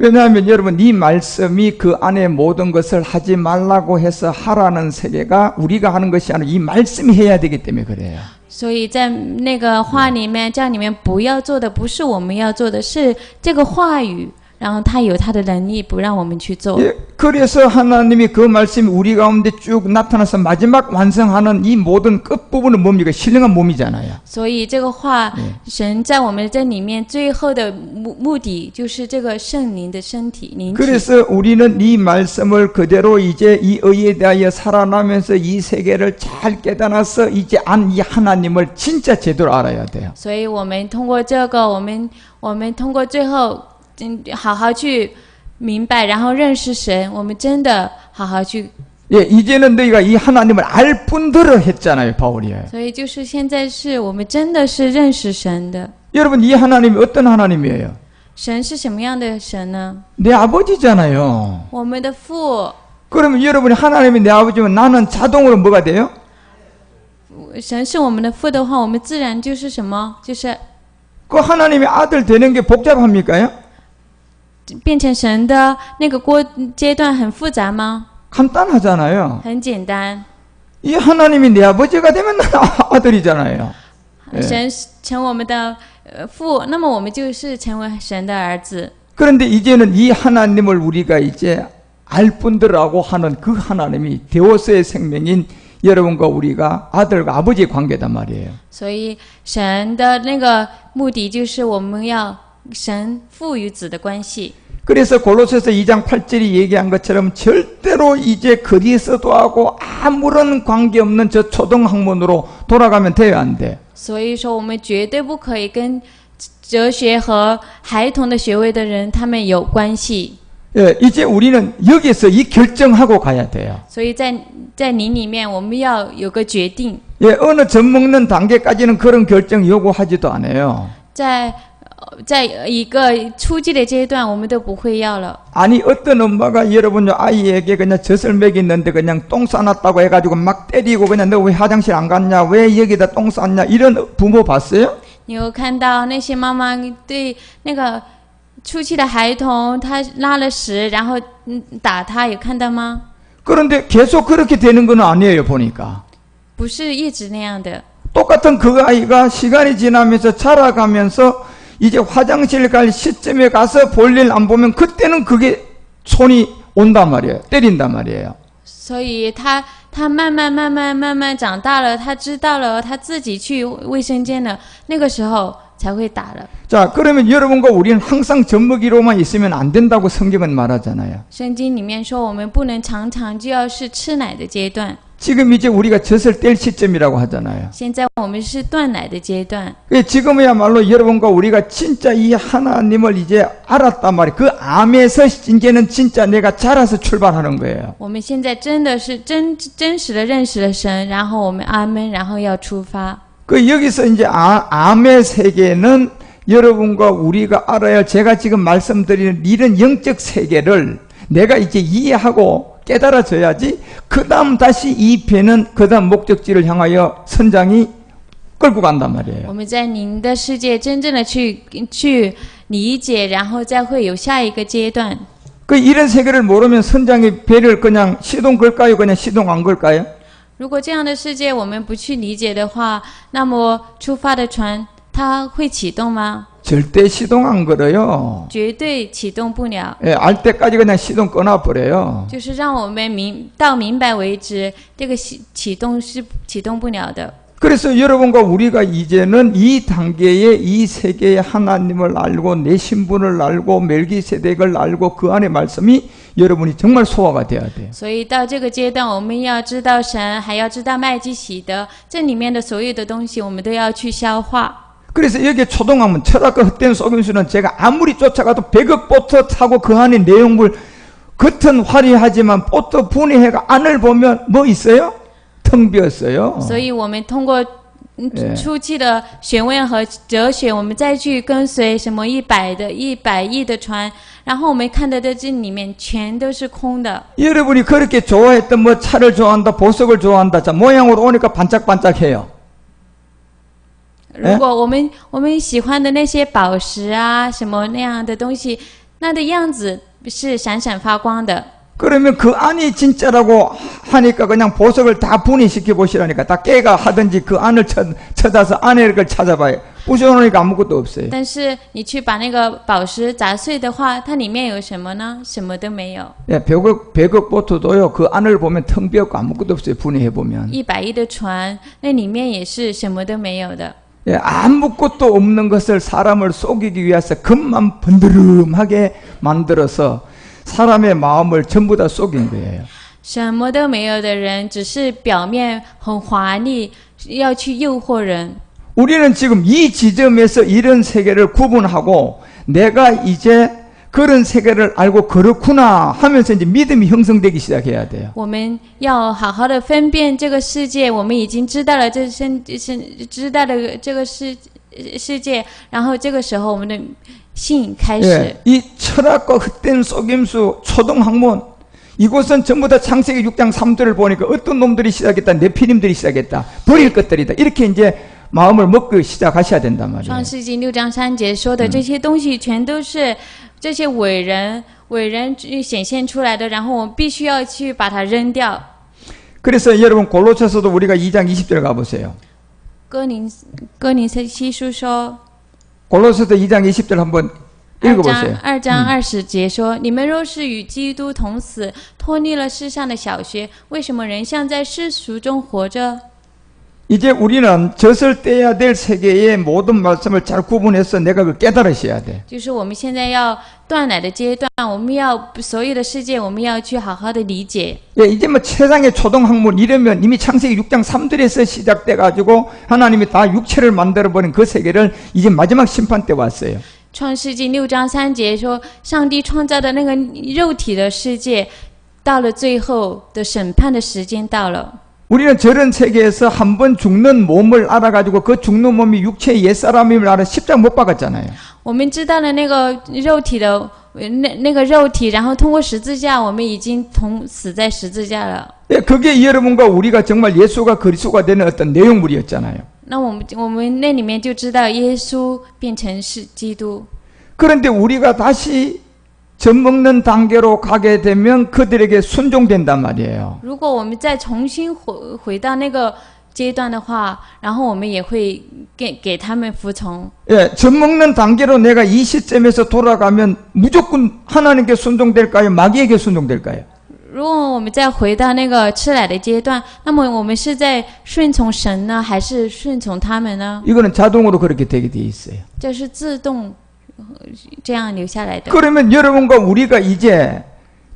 왜냐하면 여러분 이 말씀이 그 안에 모든 것을 하지 말라고 해서 하라는 세계가 우리가 하는 것이 아니라 이 말씀이 해야 되기 때문에 그래요. 所以在那个话里面，这样里面不要做的不是我们要做的，是这个话语。 然后他有他的能力，不让我们去做。 예, 그래서 하나님이 그 말씀이 우리 가운데 쭉 나타나서 마지막 완성하는 이 모든 끝부분은 뭡니까? 신령한 몸이잖아요. 所以这个话，神在我们这里面最后的目的就是这个圣灵的身体灵体。 그래서 우리는 이 말씀을 그대로 이제 이 의에 대하여 살아나면서 이 세계를 잘 깨달아서 이제 안 이 하나님을 진짜 제대로 알아야 돼요. 所以我们通过这个，我们通过最后。 好好去明白，然后认识神。我们真的好好去。 예, 이제는 너희가 이 하나님을 알 뿐더러 했잖아요, 바울이. 所以就是现在是我们真的是认识神的。 여러분 이 하나님이 어떤 하나님이에요? 神是什么样的神呢？ 내 아버지잖아요. 我们的父， 그러면 여러분이 하나님이 내 아버지면 나는 자동으로 뭐가 돼요? 神是我们的父的话，我们自然就是什么？就是 그 하나님의 아들 되는 게 복잡합니까요? 变成神的那个阶段很复杂吗？ 간단하잖아요. 很简单， 이 하나님이 내 아버지가 되면 나는 아들이잖아요. 神成我们的父，那么我们就是成为神的儿子。 그런데 이제는 이 하나님을 우리가 이제 알 분들하고 하는 그 하나님이 데오스의 생명인 여러분과 우리가 아들과 아버지의 관계단 말이에요. 所以神的那个目的就是我们要神父与子的关系。 그래서 골로새서 2장 8절이 얘기한 것처럼 절대로 이제 거리에서도 하고 아무런 관계없는 저 초등학문으로 돌아가면 돼요, 안 돼? 所以说，我们绝对不可以跟哲学和孩童的学位的人他们有关系。 예, 이제 우리는 여기서 이 결정하고 가야 돼요. 所以在你里面，我们要有个决定。 예, 어느 젖 먹는 단계까지는 그런 결정 요구하지도 않아요. 在一个初级的阶段，我们都不会要了。 아니 어떤 엄마가 여러분 아이에게 그냥 젖을 먹이는데 그냥 똥 싸놨다고 해가지고 막 때리고 그냥 너 왜 화장실 안 갔냐, 왜 여기다 똥 쌌냐, 이런 부모 봤어요? 你有看到那些妈妈对那个初期的孩童，他拉了屎，然后打他，有看到吗？ 그런데 계속 그렇게 되는 건 아니에요, 보니까. 不是一直那样的。 똑같은 그 아이가 시간이 지나면서 자라가면서 이제 화장실 갈 시점에 가서 볼일 안 보면 그때는 그게 손이 온단 말이에요. 때린단 말이에요. 所以他慢慢长大了，他知道了，他自己去卫生间了，那个时候才会打了。 자, 그러면 여러분과 우리는 항상 젖먹이로만 있으면 안 된다고 성경은 말하잖아요. 圣经里面说，我们不能常常就要是吃奶的阶段。 지금 이제 우리가 젖을 뗄 시점이라고 하잖아요. 现在我们是断奶的阶段。 지금이야말로 여러분과 우리가 진짜 이 하나님을 이제 알았단 말이에요. 그 암에서 이제는 진짜 내가 자라서 출발하는 거예요. 我们现在真的是真实的认识了神，然后我们阿门，然后要出发。 여기서 이제 암의 세계는 여러분과 우리가 알아야 할 제가 지금 말씀드리는 이런 영적 세계를 내가 이제 이해하고 깨달아져야지 그 다음 다시 이 배는 그 다음 목적지를 향하여 선장이 끌고 간단 말이에요. 我们在您的世界真正的去理解，然后再会有下一个阶段。 이런 세계를 모르면 선장이 배를 그냥 시동 걸까요? 그냥 시동 안 걸까요? 如果这样的世界我们不去理解的话，那么出发的船它会启动吗？ 절대 시동 안 걸어요. 绝对启动不了。 예, 알 때까지 그냥 시동 끊어버려요. 就是让我们到明白为止，这个启动是启动不了的。 그래서 여러분과 우리가 이제는 이 단계에 이 세계의 하나님을 알고 내 신분을 알고 멜기세덱을 알고 그 안의 말씀이 여러분이 정말 소화가 돼야 돼요. 所以到这个阶段，我们要知道神，还要知道麦基洗德，这里面的所有的东西，我们都要去消化。 그래서 여기에 초동하면 철학과 헛된 속임수는 제가 아무리 쫓아가도 100억 보트 타고 그 안의 내용물 겉은 화려하지만 보트 분해해가 안을 보면 뭐 있어요? 텅 비었어요. 所以我们通过初期的学问和哲学，我们再去跟随什么100亿的船，然后我们看到的这里面全都是空的。 여러분이 그렇게 좋아했던 뭐 차를 좋아한다, 보석을 좋아한다. 자, 모양으로 오니까 반짝반짝해요. 如果我们喜欢的那些宝石啊，什么那样的东西，那的样子是闪闪发光的。 그러면 그 안이 진짜라고 하니까 그냥 보석을 다 분해시켜 보시라니까 다 깨가 하든지 그 안을 찾아서 안에 걸 찾아봐요. 부셔놓으니까 아무것도 없어요. 但是你去把那个宝石砸碎的话，它里面有什么呢？什么都没有。 예, 100억 보트도요. 그 안을 보면 텅 비었고 아무것도 없어요. 분해해 보면. 100亿的船，那里面也是什么都没有的。 예, 아무것도 없는 것을 사람을 속이기 위해서 겉만 번드름하게 만들어서 사람의 마음을 전부 다 속인 거예요. 什么都没有的人，只是表面很华丽，要去诱惑人。 우리는 지금 이 지점에서 이런 세계를 구분하고 내가 이제 그런 세계를 알고 그렇구나 하면서 이제 믿음이 형성되기 시작해야 돼요. 我们要好好的分辨这个世界，我们已经知道了知道了这个世界，然后这个时候我们的信开始。 예, 이 철학과 헛된 속임수, 초등학문 이곳은 전부 다 창세기 6장 3절을 보니까 어떤 놈들이 시작했다, 네피림들이 시작했다, 버릴 것들이다, 이렇게 이제 마음을 먹고 시작하셔야 된단 말이에요. 创世纪6章3节说的这些东西，全都是这些伟人显现出来的，然后我们必须要去把它扔掉。 그래서 여러분 골로새서도 우리가 2장 20절 가보세요. 哥林西书说， 골로새서 2장 20절 한번 읽어보세요. 2章20节说，你们若是与基督同死，脱离了世上的小学，为什么仍像在世俗中活着？ 이제 우리는 젖을 떼야 될 세계의 모든 말씀을 잘 구분해서 내가 그 깨달으셔야 돼. 就是我们现在要断奶的阶段，我们要所有的世界，我们要去好好的理解。 예, 이제 뭐 세상의 초등학문 이러면 이미 창세기 6장 3절에서 시작돼 가지고 하나님이 다 육체를 만들어 버린 그 세계를 이제 마지막 심판 때 왔어요. 创世纪6章3节说，上帝创造的那个肉体的世界，到了最后的审判的时间到了。 우리는 저런 세계에서 한 번 죽는 몸을 알아가지고 그 죽는 몸이 육체의 옛사람임을 알아 십자가 못 박았잖아요. 我们知道了那个肉体的那个肉体，然后通过十字架，我们已经死在十字架了。 예, 그게 여러분과 우리가 정말 예수가 그리스도가 되는 어떤 내용물이었잖아요. 那我们那里面就知道耶稣变成是基督。 그런데 우리가 다시 젖먹는 단계로 가게 되면 그들에게 순종된단 말이에요. 如果我们再重新回到那个阶段的话，然后我们也会给他们服从。 예, 젖먹는 단계로 내가 이 시점에서 돌아가면 무조건 하나님께 순종될까요? 마귀에게 순종될까요? 如果我们再回到那个吃奶的阶段，那么我们是在顺从神呢，还是顺从他们呢？ 이거는 자동으로 그렇게 되게 돼 있어요. 这是自动这样留下来的。 그러면 여러분과 우리가 이제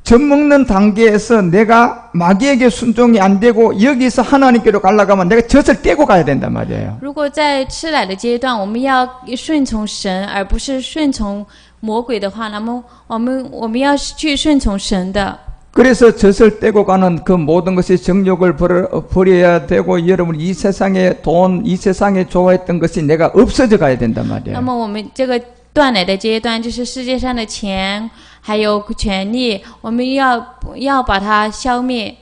젖먹는 단계에서 내가 마귀에게 순종이 안 되고 여기서 하나님께로 가려가면 내가 젖을 떼고 가야 된단 말이에요. 如果在吃奶的阶段，我们要顺从神，而不是顺从魔鬼的话，那么我们要去顺从神的。 그래서 젖을 떼고 가는 그 모든 것이 정욕을 버려야 되고 여러분 이 세상의 돈, 이 세상에 좋아했던 것이 내가 없어져 가야 된단 那 말이에요. 么我们这个断奶的阶段，就是世界上的钱还有权利，我们要把它消灭。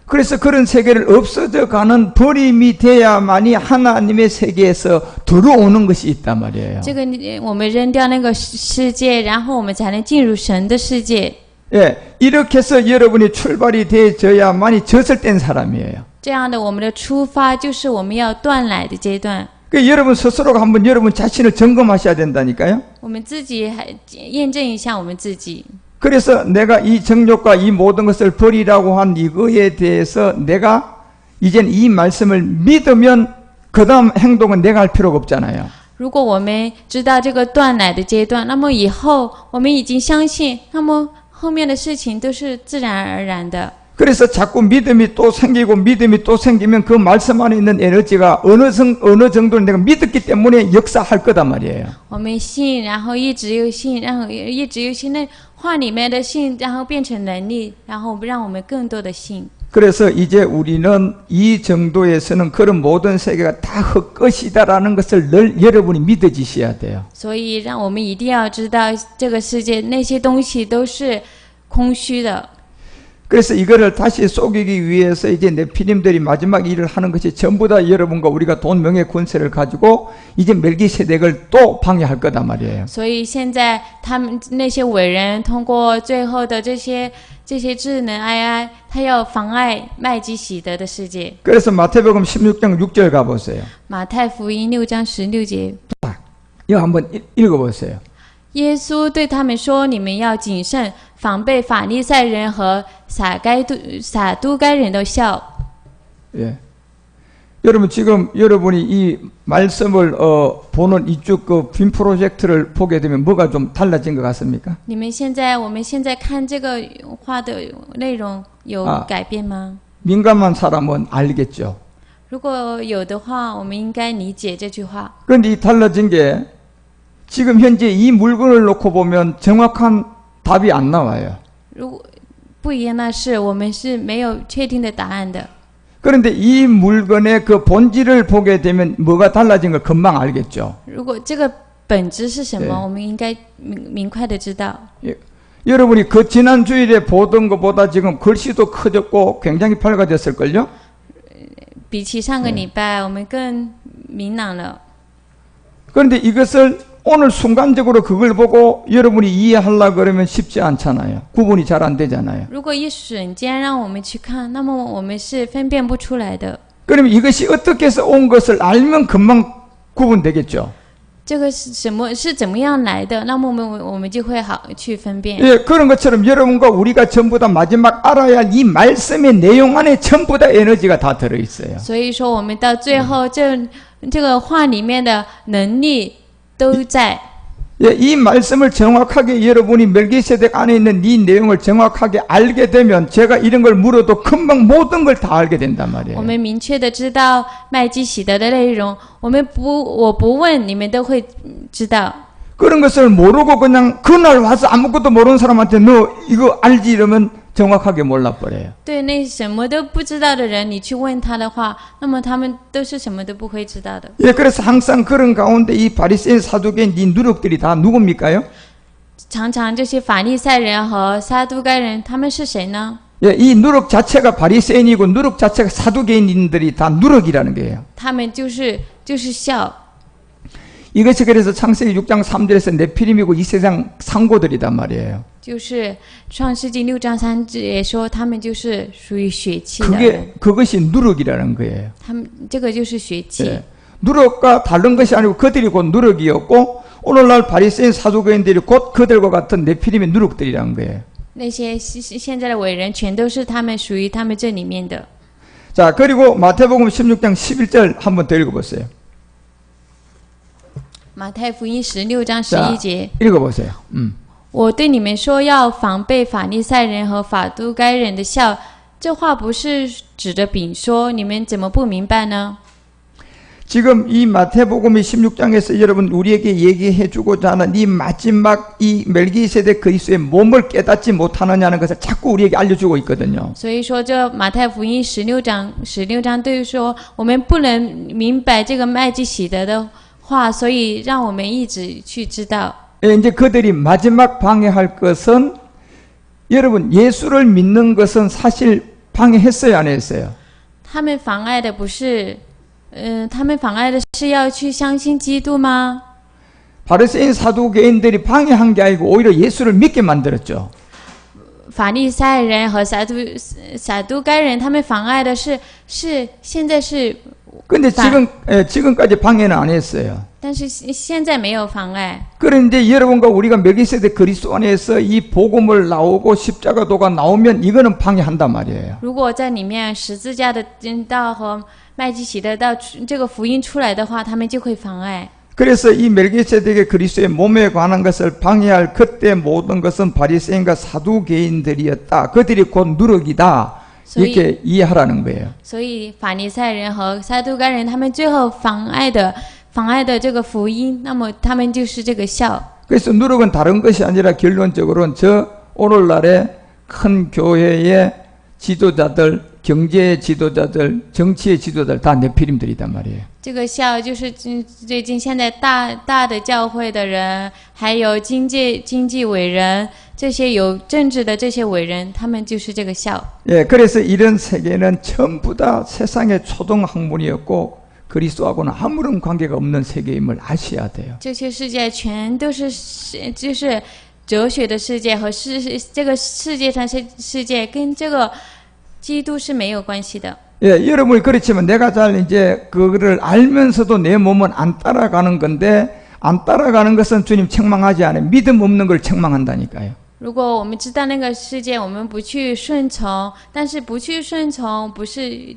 그래서 그런 세계를 없어져 가는 버림이 돼야만이 하나님의 세계에서 들어오는 것이 있단 말이에요. 这个我们扔掉那个世界，然后我们才能进入神的世界。 예, 이렇게 해서 여러분이 출발이 되어야만이 젖을 뗀 사람이에요. 这样的，我们的出发就是我们要断奶的阶段。 그 여러분 스스로가 한번 여러분 자신을 점검하셔야 된다니까요. 我们自己还验证一下我们自己。 그래서 내가 이 정욕과 이 모든 것을 버리라고 한 이거에 대해서 내가 이젠 이 말씀을 믿으면 그 다음 행동은 내가 할 필요가 없잖아요. 如果我们知道这个断奶的阶段，那么以后我们已经相信，那么后面的事情都是自然而然的。 그래서 자꾸 믿음이 또 생기고 믿음이 또 생기면 그 말씀 안에 있는 에너지가 어느 정도는 내가 믿었기 때문에 역사할 거단 말이에요. 我们信，然后一直又信，然后一直又信，那话里面的信，然后变成能力，然后让我们更多的信。 그래서 이제 우리는 이 정도에서는 그런 모든 세계가 다 헛것이다라는 것을 늘 여러분이 믿어지셔야 돼요. 所以让我们一定要知道，这个世界那些东西都是空虚的。 그래서 이거를 다시 속이기 위해서 이제 네피림들이 마지막 일을 하는 것이 전부 다 여러분과 우리가 돈, 명예, 권세를 가지고 이제 멜기세덱을 또 방해할 거단 말이에요. 所以现在他们那些伟人通过最后的这些智能 AI， 他要妨碍麦基洗德的世界。 그래서 마태복음 16장 6절 가보세요. 马太福音6章16节， 이거 한번 읽어보세요. 耶稣对他们说：“你们要谨慎，防备法利赛人和撒都该人的笑。” 예. 여러분 지금 여러분이 이 말씀을 보는 이쪽 그 빔 프로젝트를 보게 되면 뭐가 좀 달라진 것 같습니까? 我们现在看这个话的内容有改变吗？ 민감한 사람은 알겠죠. 如果有的话，我们应该理解这句话。 그런데 이 달라진 게 지금 현재 이 물건을 놓고 보면 정확한 답이 안 나와요. 如果不一样的是，我们是没有确定的答案的。 그런데 이 물건의 그 본질을 보게 되면 뭐가 달라진 걸 금방 알겠죠. 如果这个本质是什么， 네 我们应该明快的知道。 예, 여러분이 그 지난 주일에 보던 것보다 지금 글씨도 커졌고 굉장히 밝아졌을걸요? 比起上个礼拜，我们更明朗了。 그런데 이것을 오늘 순간적으로 그걸 보고 여러분이 이해하려고 그러면 쉽지 않잖아요. 구분이 잘 안 되잖아요. 如果一瞬间让我们去看，那么我们是分辨不出来的。 그러면 이것이 어떻게 해서 온 것을 알면 금방 구분되겠죠. 这个是什么？是怎么样来的？那么我们就会好去分辨。 예, 그런 것처럼 여러분과 우리가 전부 다 마지막 알아야 할 이 말씀의 내용 안에 전부 다 에너지가 다 들어있어요. 所以说，我们到最后这个话里面的能力都在。 예, 이 말씀을 정확하게 여러분이 멜기세덱 안에 있는 이 내용을 정확하게 알게 되면 제가 이런 걸 물어도 금방 모든 걸 다 알게 된단 我 말이에요. 们明确的知道麦基洗德的内容，我不问，你们都会知道。 그런 것을 모르고 그냥 그날 와서 아무것도 모르는 사람한테 너 이거 알지 이러면 정확하게 몰라버려요. 对那什么都不知道的人，你去问他的话，那么他们都是什么都不会知道的。 예, 그래서 항상 그런 가운데 이 바리새인 사두개인 이 누룩들이 다 누굽니까요? 常常这些法利赛人和撒都该人，他们是谁呢？ 예, 이 누룩 자체가 바리새인이고 누룩 자체가 사두개인들이 다 누룩이라는 거예요. 他们就是笑。 이것이 그래서 창세기 6장 3절에서 네피림이고 이 세상 상고들이단 말이에요. 就是创世纪6章3节说，他们就是属于血气的人， 그것이 누룩이라는 거예요. 他们这个就是血气。 예. 누룩과 다른 것이 아니고 그들이 곧 누룩이었고 오늘날 바리새인 사두개인들이 곧 그들과 같은 네피림의 누룩들이라는 거예요. 那些现在的伟人，全都是他们属于他们这里面的。 자, 그리고 마태복음 16장 11절 한번 더 읽어보세요. 马太福音16章 자, 11节， 읽어보세요. 我对你们说，要防备法利赛人和法都该人的笑。这话不是指着饼说，你们怎么不明白呢？ 지금 이 마태복음이 16장에서 여러분 우리에게 얘기해 주고자 하는 이 마지막 이 멜기세덱 그리스도의 몸을 깨닫지 못하느냐는 것을 자꾸 우리에게 알려주고 있거든요. 所以说，这马太福音16章对于说，我们不能明白这个麦基洗德的话，所以让我们一直去知道。 예, 이제 그들이 마지막 방해할 것은 여러분 예수를 믿는 것은 사실 방해했어요, 안 했어요? 他们妨碍的不是，他们妨碍的是要去相信基督吗？ 바리새인 사두개인들이 방해한 게 아니고 오히려 예수를 믿게 만들었죠. 法利赛人和撒都该人，他们妨碍的是现在是， 근데 지금까지 방해는 안 했어요. 但是现在没有妨碍。 그런데 여러분과 우리가 멜기세덱 그리스도 안에서 이 복음을 나오고 십자가도가 나오면 이거는 방해한단 말이에요. 如果在里面十字架的真道和麦基洗德道这个福音出来的话，他们就会妨碍。 그래서 이 멜기세덱의 그리스도의 몸에 관한 것을 방해할 그때 모든 것은 바리새인과 사두개인들이었다. 그들이 곧 누룩이다. 이렇게 이해하라는 거예요. 所以法利赛人和撒都该人，他们最后妨碍的这个福音，那么他们就是这个笑。 그래서 누룩은 다른 것이 아니라 결론적으로는 저 오늘날의 큰 교회의 지도자들, 경제의 지도자들, 정치의 지도자들 다 네피림들이단 말이에요. 这个笑就是最近现在大的教会的人，还有经济伟人，这些有政治的这些伟人，他们就是这个笑。 예, 그래서 이런 세계는 전부 다 세상의 초등 학문이었고 그리스도하고는 아무런 관계가 없는 세계임을 아셔야 돼요. 这些世界全都是就是哲学的世界和这个世界上世界跟这个基督是没有关系的。 예, 여러분이 그렇지만 내가 잘 이제 그거를 알면서도 내 몸은 안 따라가는 건데 안 따라가는 것은 주님 책망하지 않아요. 믿음 없는 걸 책망한다니까요. 如果我们知道那个世界，我们不去顺从，但是不去顺从不是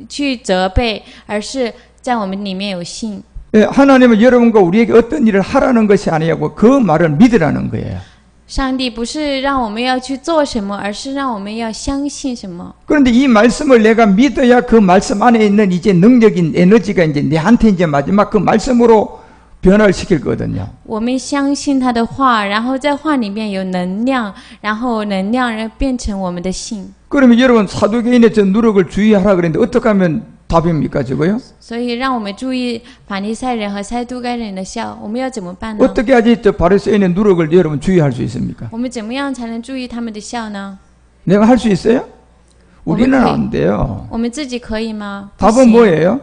去责备，而是在我们里面有信。 예, 하나님은 여러분과 우리에게 어떤 일을 하라는 것이 아니고 그 말을 믿으라는 거예요. 上帝不是让我们要去做什么，而是让我们要相信什么。 그런데 이 말씀을 내가 믿어야 그 말씀 안에 있는 이제 능력인 에너지가 이제 내한테 이제 마지막 그 말씀으로 변화를 시킬 거거든요. 我们相信他的话，然后在话里面有能量，然后能量变成我们的信。 그러면 여러분 사두개인의 저 누룩을 주의하라 그랬는데 어떻게 하면 답입니까 저거요? 所以让我们注意法利赛人和撒都该人的笑，我们要怎么办呢？ 어떻게 하지 저 바리새인의 누룩을 여러분 주의할 수 있습니까? 我们怎么样才能注意他们的笑呢？ 내가 할 수 있어요? 우리는 어머니. 안 돼요. 我们自己可以吗？不 답은 行 뭐예요?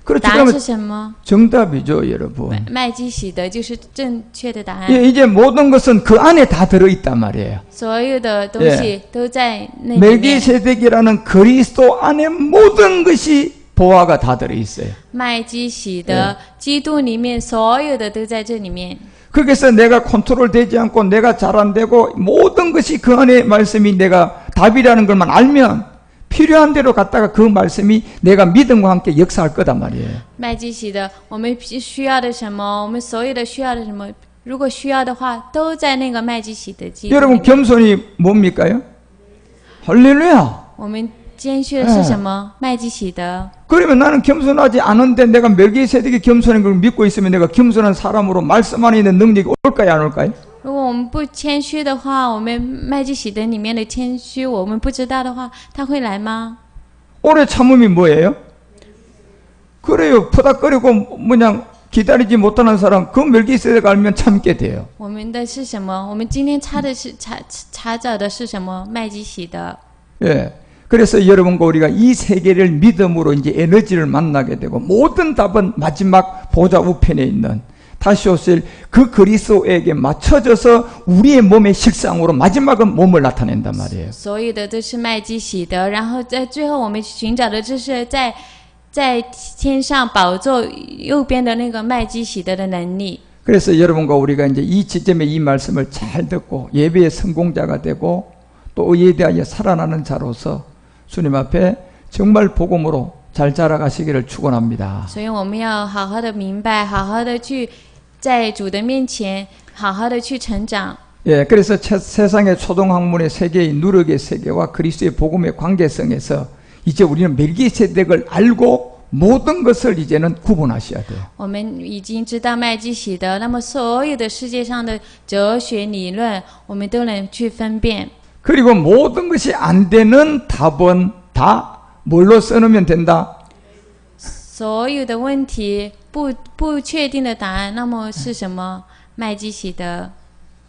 그렇죠. 答案 그러면 是什么？ 정답이죠, 여러분. 麦基洗德就是正确的答案。 예, 이제 모든 것은 그 안에 다 들어있단 말이에요. 所有的东西都在那里面。 멜기세덱이라는 그리스도 안에 모든 것이 보화가 다 들어있어요. 麦基洗德，基督里面所有的都在这里面。 거기서 내가 컨트롤 되지 않고 내가 잘 안 되고 모든 것이 그 안에 말씀이 내가 답이라는 것만 알면 필요한 대로 갔다가 그 말씀이 내가 믿음과 함께 역사할 거단 말이에요. 麦基洗德，我们需要的什么，我们所有的需要的什么，如果需要的话，都在那个麦基洗德基督里 여러분 面。 겸손이 뭡니까요? 할렐루야. 我们谦虚的是什么？麦基洗德。 그러면 나는 겸손하지 않은데 내가 멜기세덱이 겸손한 걸 믿고 있으면 내가 겸손한 사람으로 말씀 안에 있는 능력이 올까요 안 올까요? 如果我们不谦虚的话，我们麦基洗德里面的谦虚，我们不知道的话，他会来吗？ 오래 참음이 뭐예요? 그래요. 푸닥거리고 뭐냐 기다리지 못하는 사람 그 멜기세덱 알면 참게 돼요. 我们的是什么？我们今天查找的是什么？麦基洗德。 예. 그래서 여러분과 우리가 이 세계를 믿음으로 이제 에너지를 만나게 되고 모든 답은 마지막 보좌 우편에 있는 다시 오실 그 그리스도에게 맞춰져서 우리의 몸의 실상으로 마지막은 몸을 나타낸단 말이에요. 所有的都是麦基洗德，然后在最后我们寻找的就是在天上宝座右边的那个麦基洗德的能力。 그래서 여러분과 우리가 이제 이 지점에 이 말씀을 잘 듣고 예배의 성공자가 되고 또 의에 대하여 살아나는 자로서 주님 앞에 정말 복음으로 잘 자라가시기를 축원합니다. 所以我们要好好的明白，好好的去在主的面前，好好的去成长。 예, 그래서 세상의 초등학문의 세계의 누룩의 세계와 그리스도의 복음의 관계성에서 이제 우리는 멜기세덱을 알고 모든 것을 이제는 구분하셔야 돼요. 我们已经知道麦基洗德，那么所有的世界上的哲学理论，我们都能去分辨。 그리고 모든 것이 안 되는 답은 다 뭘로 써놓으면 된다? 所有的问题不确定的答案，那么是什么？麦基洗德。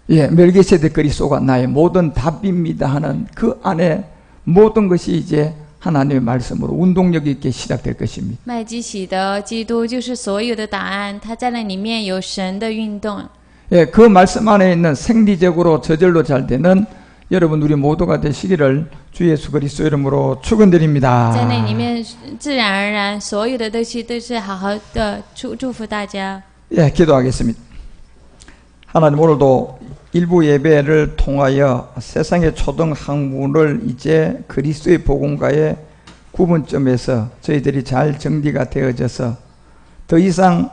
예, 멜기세덱 그리스도가 나의 모든 답입니다 하는 그 안에 모든 것이 이제 하나님의 말씀으로 운동력 있게 시작될 것입니다. 麦基洗德基督就是所有的答案，它在那里面有神的运动。 예, 그 말씀 안에 있는 생리적으로 저절로 잘 되는 여러분 우리 모두가 되시기를 주 예수 그리스도 이름으로 축원드립니다. 在那里面自然而然，所有的东西都是好好的祝福大家。 예, 기도하겠습니다. 하나님 오늘도 일부 예배를 통하여 세상의 초등 학문을 이제 그리스도의 복음과의 구분점에서 저희들이 잘 정리가 되어져서 더 이상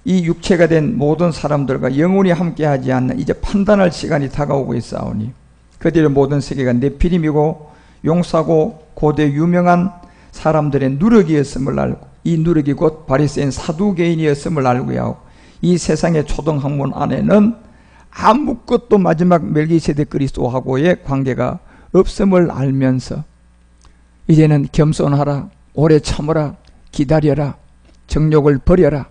이 육체가 된 모든 사람들과 영원히 함께하지 않는 이제 판단할 시간이 다가오고 있사오니 그들의 모든 세계가 네피림이고 용사고 고대 유명한 사람들의 누룩이었음을 알고 이 누룩이 곧 바리새인 사두개인이었음을 알고 하고 이 세상의 초등학문 안에는 아무것도 마지막 멜기세덱 그리스도하고의 관계가 없음을 알면서 이제는 겸손하라, 오래 참으라, 기다려라, 정욕을 버려라,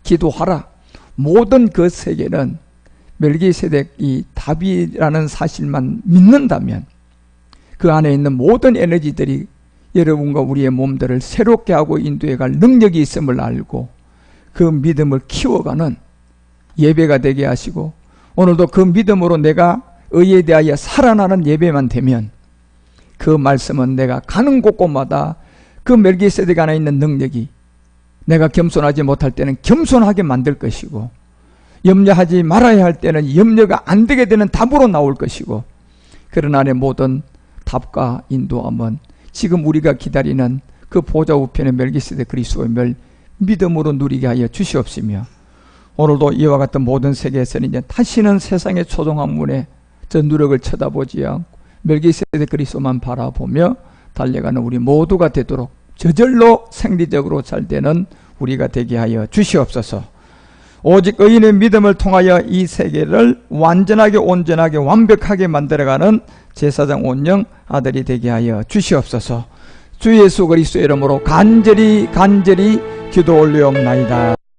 기도하라. 모든 그 세계는 멜기세덱이 답이라는 사실만 믿는다면 그 안에 있는 모든 에너지들이 여러분과 우리의 몸들을 새롭게 하고 인도해갈 능력이 있음을 알고 그 믿음을 키워가는 예배가 되게 하시고 오늘도 그 믿음으로 내가 의에 대하여 살아나는 예배만 되면 그 말씀은 내가 가는 곳곳마다 그 멜기세덱 안에 있는 능력이 내가 겸손하지 못할 때는 겸손하게 만들 것이고 염려하지 말아야 할 때는 염려가 안 되게 되는 답으로 나올 것이고 그런 안에 모든 답과 인도함은 지금 우리가 기다리는 그 보좌 우편의 멜기세덱 그리스도의 믿음으로 누리게 하여 주시옵시며 오늘도 이와 같은 모든 세계에서는 이제 다시는 세상의 초등학문의 저 누력을 쳐다보지 않고 멜기세덱 그리스도만 바라보며 달려가는 우리 모두가 되도록 저절로 생리적으로 잘 되는 우리가 되게 하여 주시옵소서. 오직 의인의 믿음을 통하여 이 세계를 완전하게 온전하게 완벽하게 만들어가는 제사장 온영 아들이 되게 하여 주시옵소서. 주 예수 그리스도의 이름으로 간절히 기도 올리옵나이다.